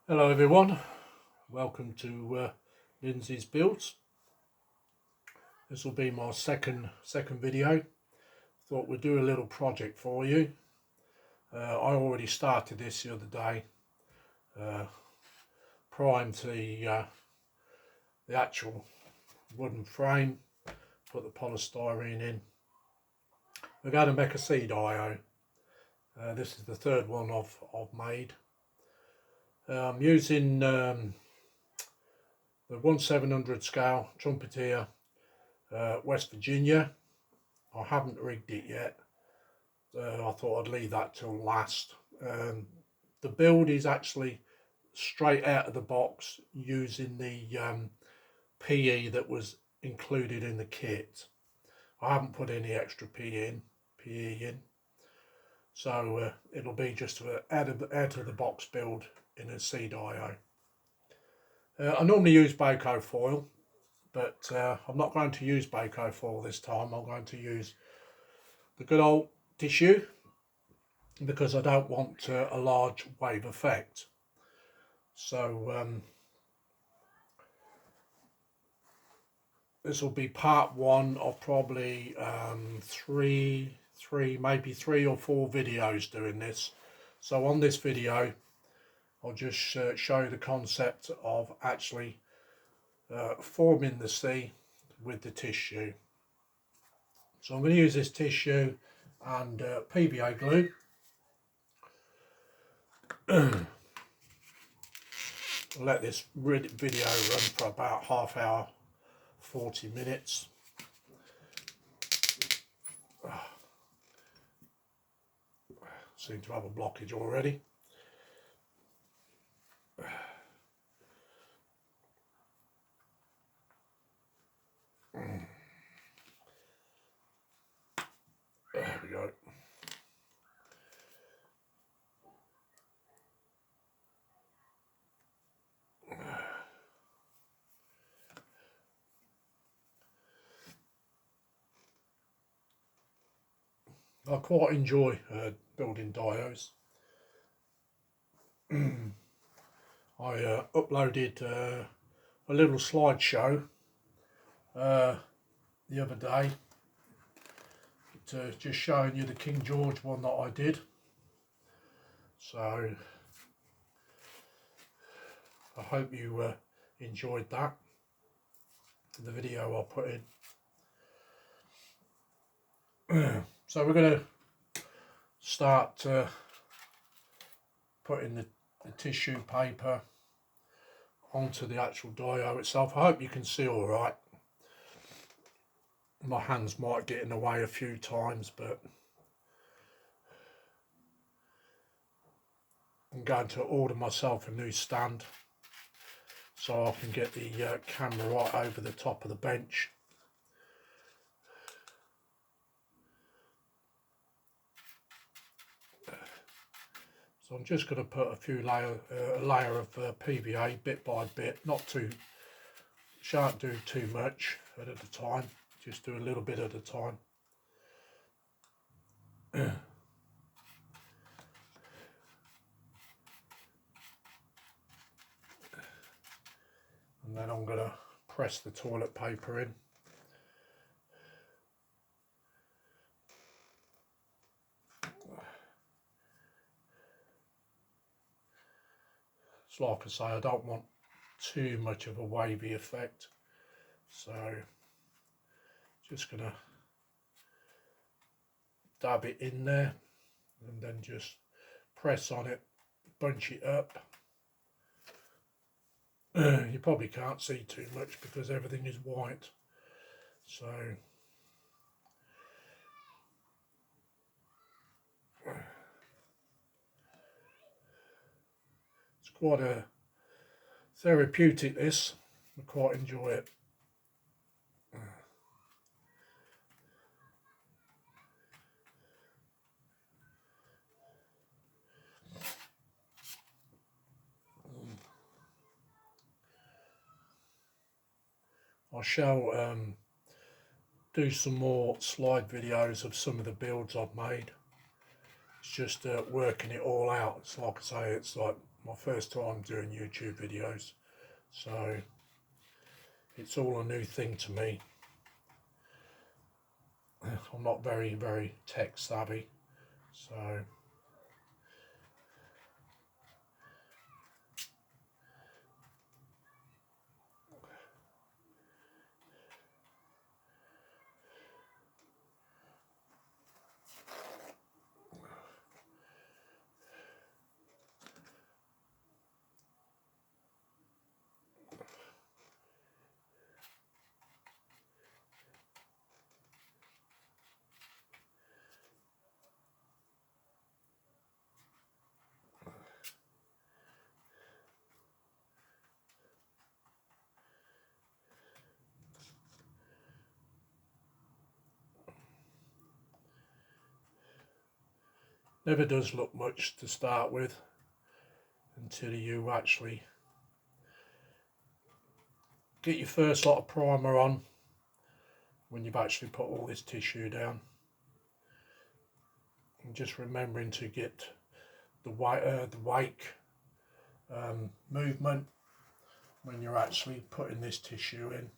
Hello everyone, welcome to Lindsay's Builds. This will be my second video. Thought we'd do a little project for you. I already started this the other day. Primed the actual wooden frame, put the polystyrene in. We're going to make a seed IO. This is the third one I've made. I'm using the 1/700 scale Trumpeter, West Virginia. I haven't rigged it yet. I thought I'd leave that till last. The build is actually straight out of the box using the PE that was included in the kit. I haven't put any extra PE in. So it'll be just out of the box build in a seed IO. I normally use Bako foil, but I'm not going to use Bako foil this time. I'm going to use the good old tissue because I don't want a large wave effect. So this will be part one of probably maybe three or four videos doing this. So on this video I'll just show you the concept of actually forming the C with the tissue. So I'm going to use this tissue and PVA glue. Let this video run for about half hour, 40 minutes. Seem to have a blockage already. There we go. I quite enjoy building dios. I uploaded a little slideshow the other day, just showing you the King George one that I did. So I hope you enjoyed that, the video I put in. So we're going to start putting the tissue paper onto the actual dio itself. I hope you can see all right. My hands might get in the way a few times, but I'm going to order myself a new stand so I can get the camera right over the top of the bench. So I'm just going to put a layer of PVA bit by bit, shan't do too much at a time, just do a little bit at a time. And then I'm going to press the toilet paper in. It's like I say, I don't want too much of a wavy effect, so just going to dab it in there and then just press on it, bunch it up. You probably can't see too much because everything is white, so it's quite a therapeutic, this. I quite enjoy it. I shall do some more slide videos of some of the builds I've made. It's just working it all out. It's like I say, it's like my first time doing YouTube videos, so it's all a new thing to me. I'm not very tech savvy, so never does look much to start with until you actually get your first lot of primer on, when you've actually put all this tissue down. And just remembering to get the wake movement when you're actually putting this tissue in.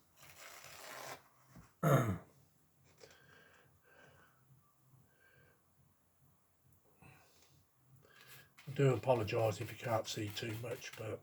I do apologise if you can't see too much, but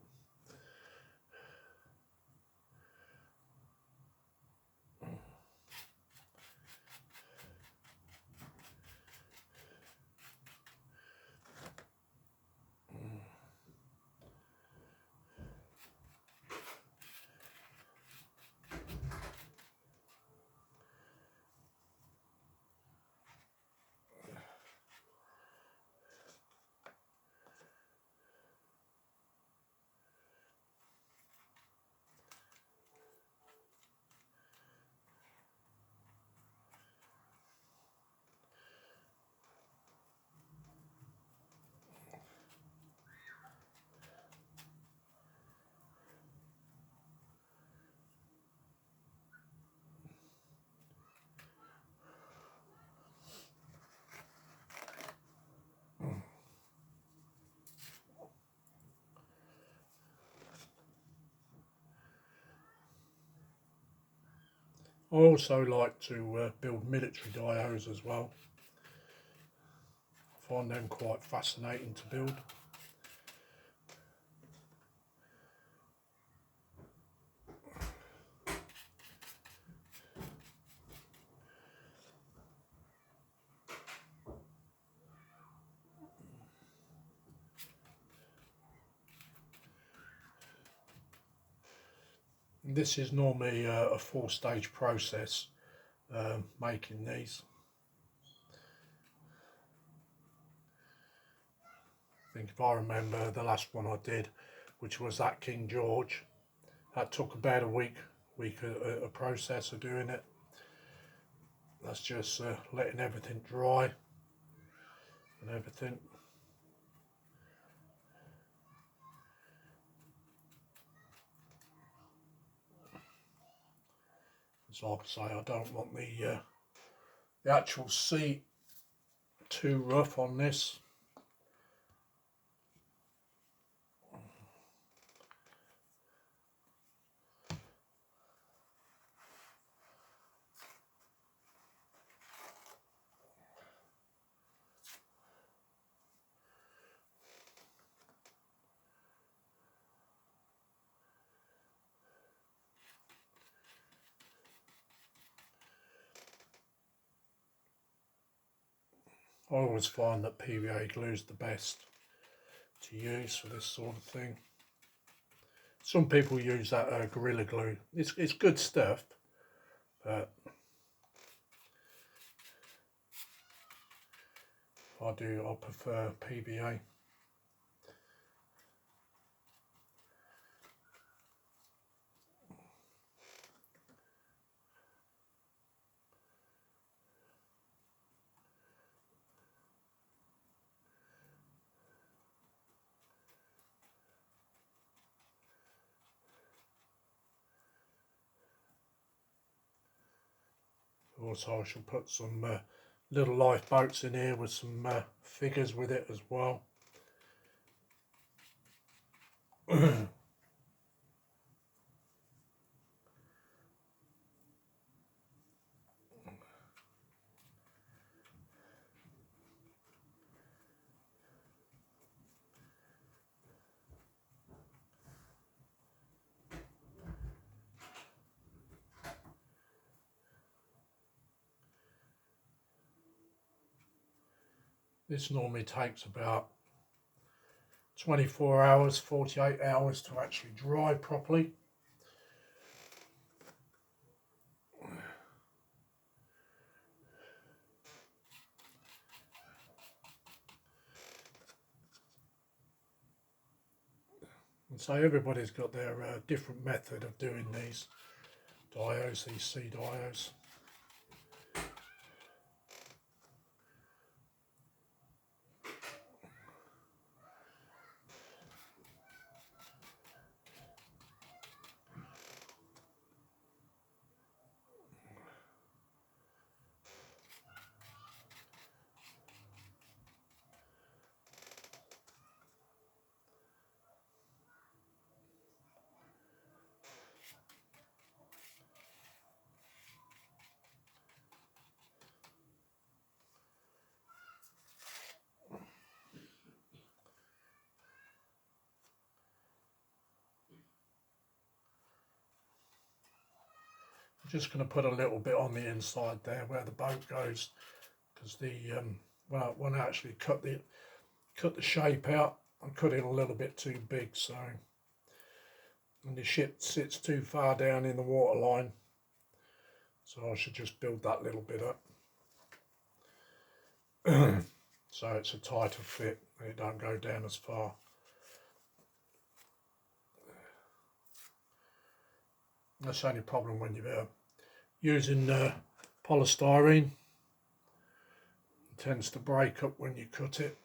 I also like to build military dios as well. I find them quite fascinating to build. This is normally a 4-stage process, making these. I think if I remember the last one I did, which was that King George, that took about a week a process of doing it. That's just letting everything dry and everything. So like I say, I don't want the actual seat too rough on this. I always find that PVA glue is the best to use for this sort of thing. Some people use that Gorilla Glue. It's good stuff, but I prefer PVA. Also, I shall put some little lifeboats in here with some figures with it as well. This normally takes about 24 hours, 48 hours to actually dry properly. And so everybody's got their different method of doing these diodes, these C diodes. I'm just going to put a little bit on the inside there where the boat goes, because the when I actually cut the shape out, I cut it a little bit too big, so and the ship sits too far down in the water line, so I should just build that little bit up so it's a tighter fit and it don't go down as far. That's the only problem when you're using polystyrene. It tends to break up when you cut it.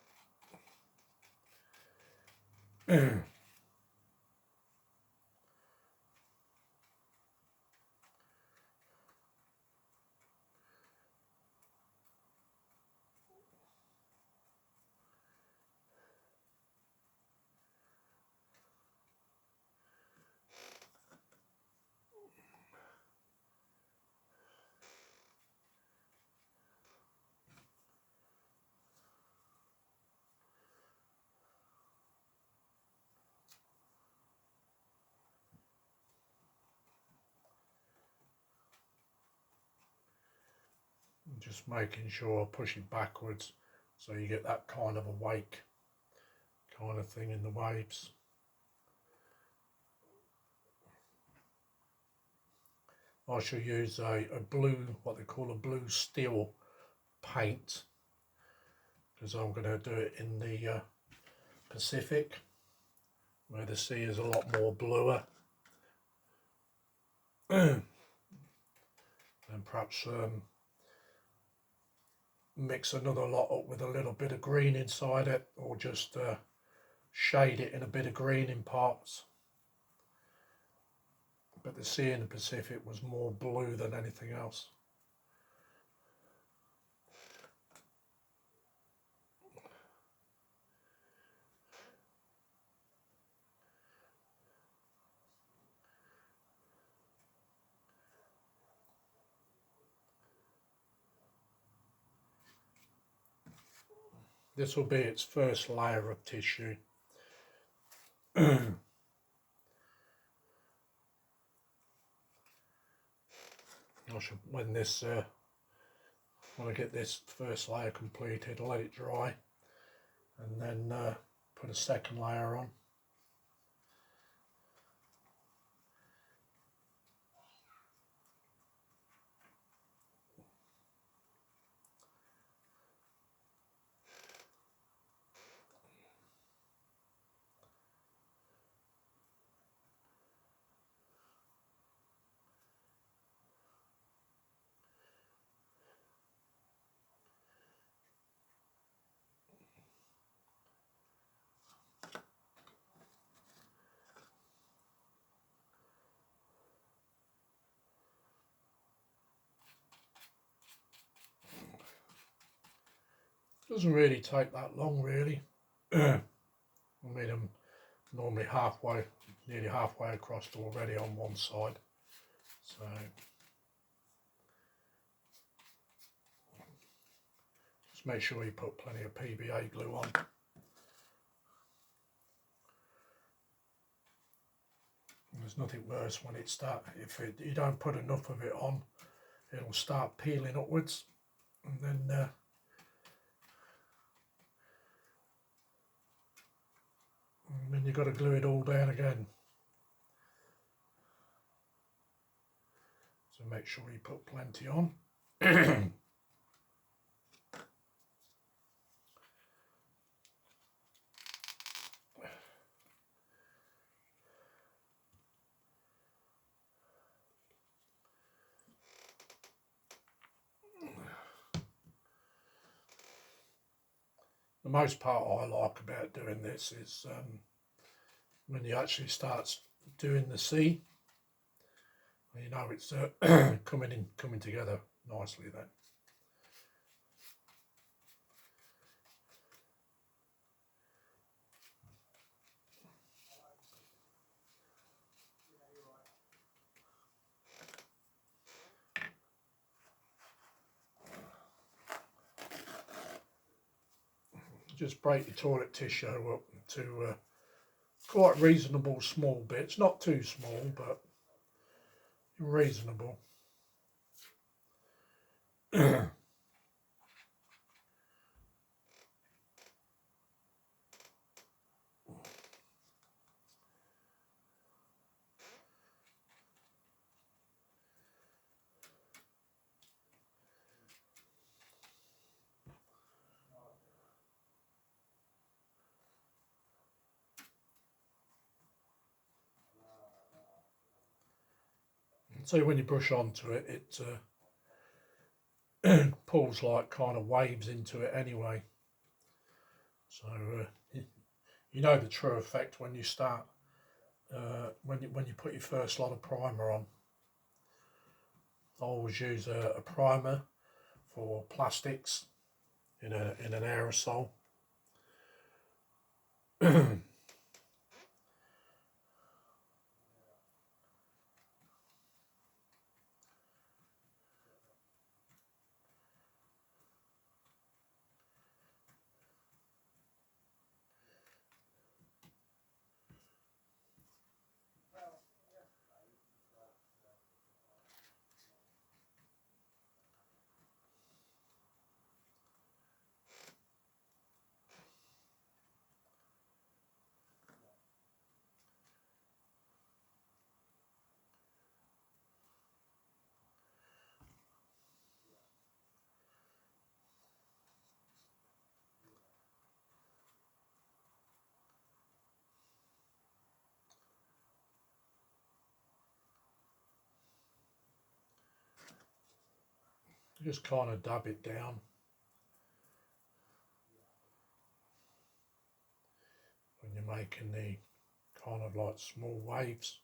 Just making sure I push it backwards so you get that kind of a wake kind of thing in the waves. I shall use a blue, what they call a blue steel paint, because I'm going to do it in the Pacific, where the sea is a lot more bluer. And perhaps mix another lot up with a little bit of green inside it, or just shade it in a bit of green in parts. But the sea in the Pacific was more blue than anything else. This will be its first layer of tissue. When I get this first layer completed, I'll let it dry and then put a second layer on. Doesn't really take that long, really. I mean, normally nearly halfway across already on one side. So just make sure you put plenty of PVA glue on. There's nothing worse when you don't put enough of it on, it'll start peeling upwards, and then you've got to glue it all down again. So make sure you put plenty on. The most part I like about doing this is when you actually start doing the C, you know it's coming together nicely then. Just break your toilet tissue up to quite reasonable small bits, not too small, but reasonable. So when you brush onto it, it pulls like kind of waves into it anyway. So you know the true effect when you start, when you put your first lot of primer on. I always use a primer for plastics in an aerosol. Just kind of dab it down. When you're making the kind of like small waves.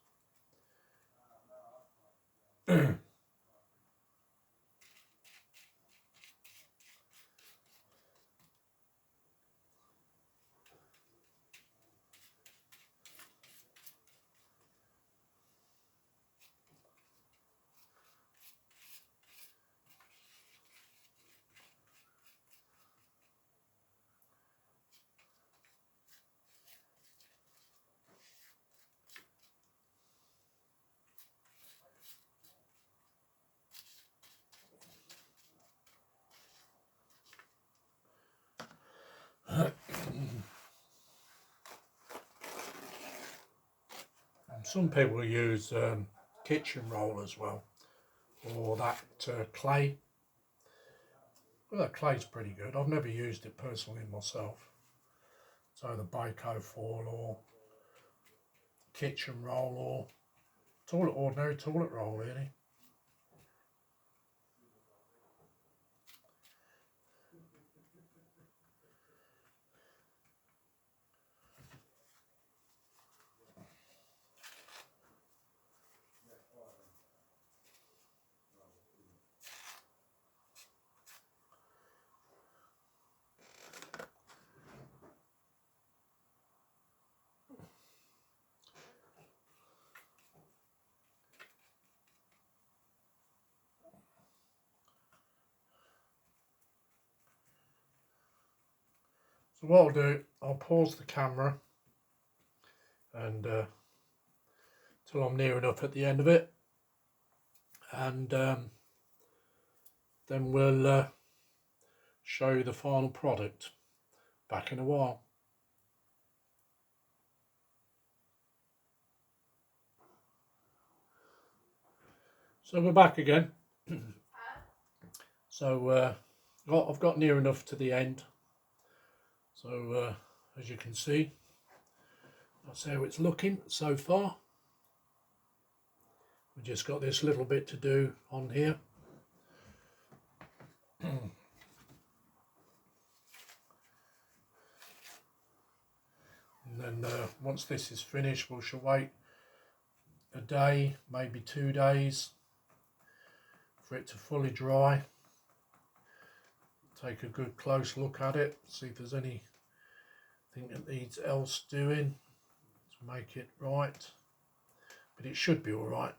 Some people use kitchen roll as well, or that clay. Well, that clay's pretty good. I've never used it personally myself. So the Bako foil or kitchen roll or ordinary toilet roll really. So what I'll do, I'll pause the camera and till I'm near enough at the end of it, and then we'll show you the final product. Back in a while. So we're back again. So I've got near enough to the end. So as you can see, that's how it's looking so far. We've just got this little bit to do on here. And then once this is finished, we shall wait a day, maybe 2 days, for it to fully dry. Take a good close look at it, see if there's anything that needs else doing to make it right, but it should be all right.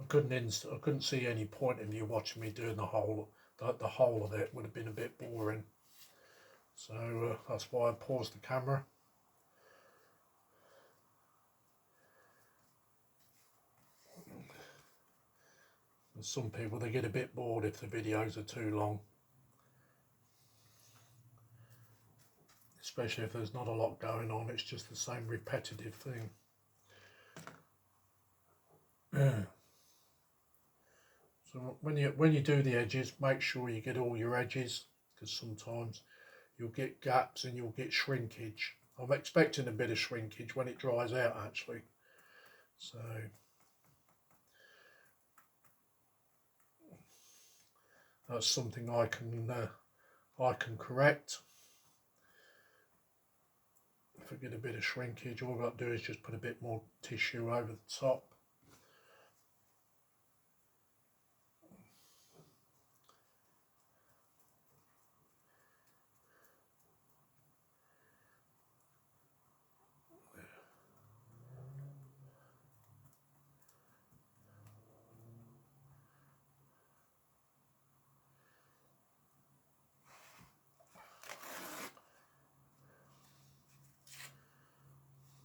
I couldn't see any point in you watching me doing the whole of it. Would have been a bit boring. So that's why I paused the camera. And some people, they get a bit bored if the videos are too long, especially if there's not a lot going on. It's just the same repetitive thing. So when you do the edges, make sure you get all your edges, because sometimes you'll get gaps and you'll get shrinkage. I'm expecting a bit of shrinkage when it dries out, actually. So that's something I can correct. If I get a bit of shrinkage, all I've got to do is just put a bit more tissue over the top.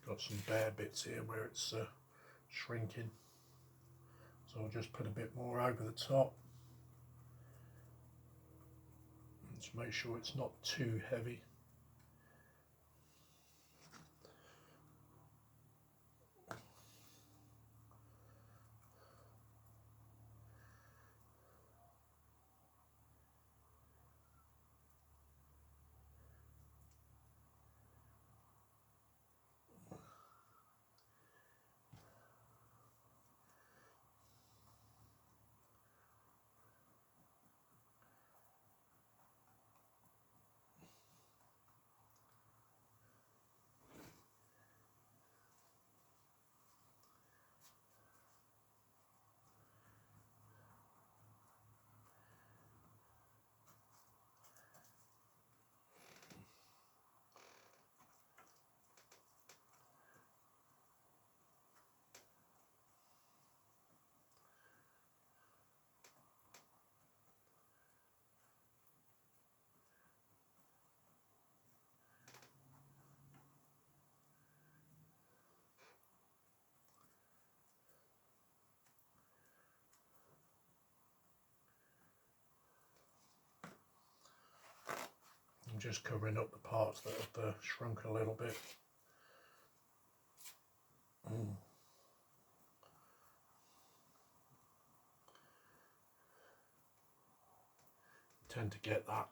Got some bare bits here where it's shrinking, so I'll just put a bit more over the top. Just make sure it's not too heavy. I'm just covering up the parts that have shrunk a little bit. Tend to get that.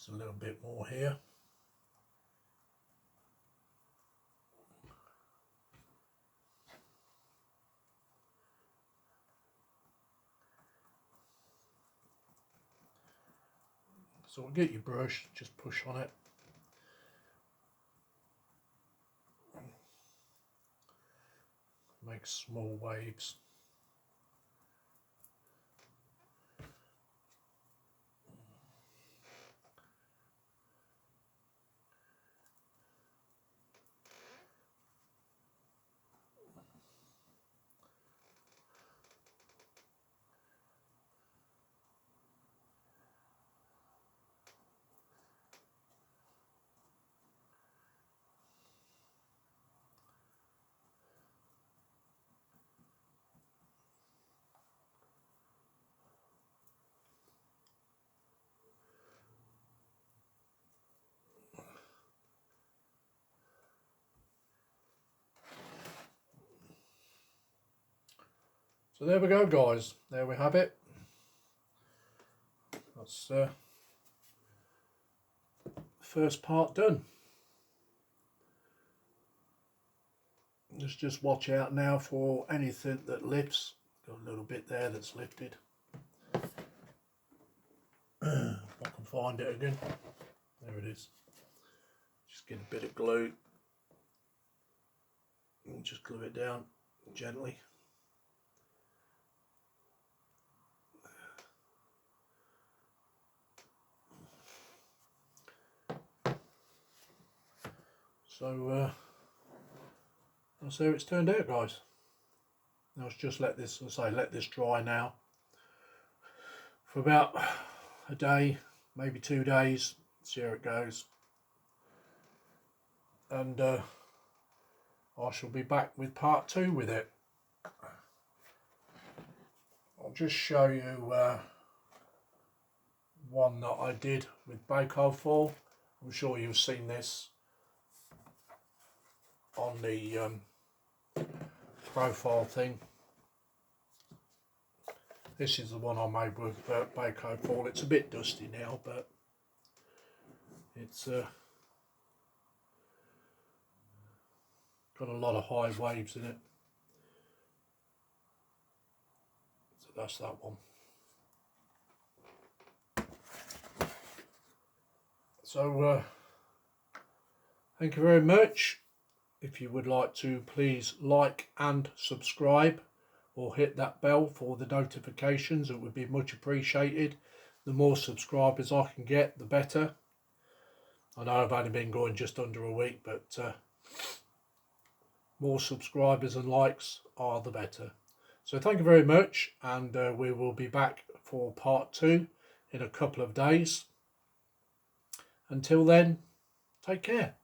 Just a little bit more here. So we'll get your brush, just push on it. Make small waves. So there we go, guys. There we have it. That's the first part done. Just watch out now for anything that lifts. Got a little bit there that's lifted. If I can find it again. There it is. Just get a bit of glue and just glue it down gently. So that's how it's turned out, guys. Now let's just let this, as I say, let this dry now for about a day, maybe 2 days. See how it goes, and I shall be back with part 2 with it. I'll just show you one that I did with Bako foil. I'm sure you've seen this on the profile thing. This is the one I made with Bako foil. It's a bit dusty now, but it's got a lot of high waves in it. So that's that one. So thank you very much. If you would like to, please like and subscribe, or hit that bell for the notifications. It would be much appreciated. The more subscribers I can get, the better. I know I've only been going just under a week, but more subscribers and likes are the better. So thank you very much, and we will be back for part 2 in a couple of days. Until then, take care.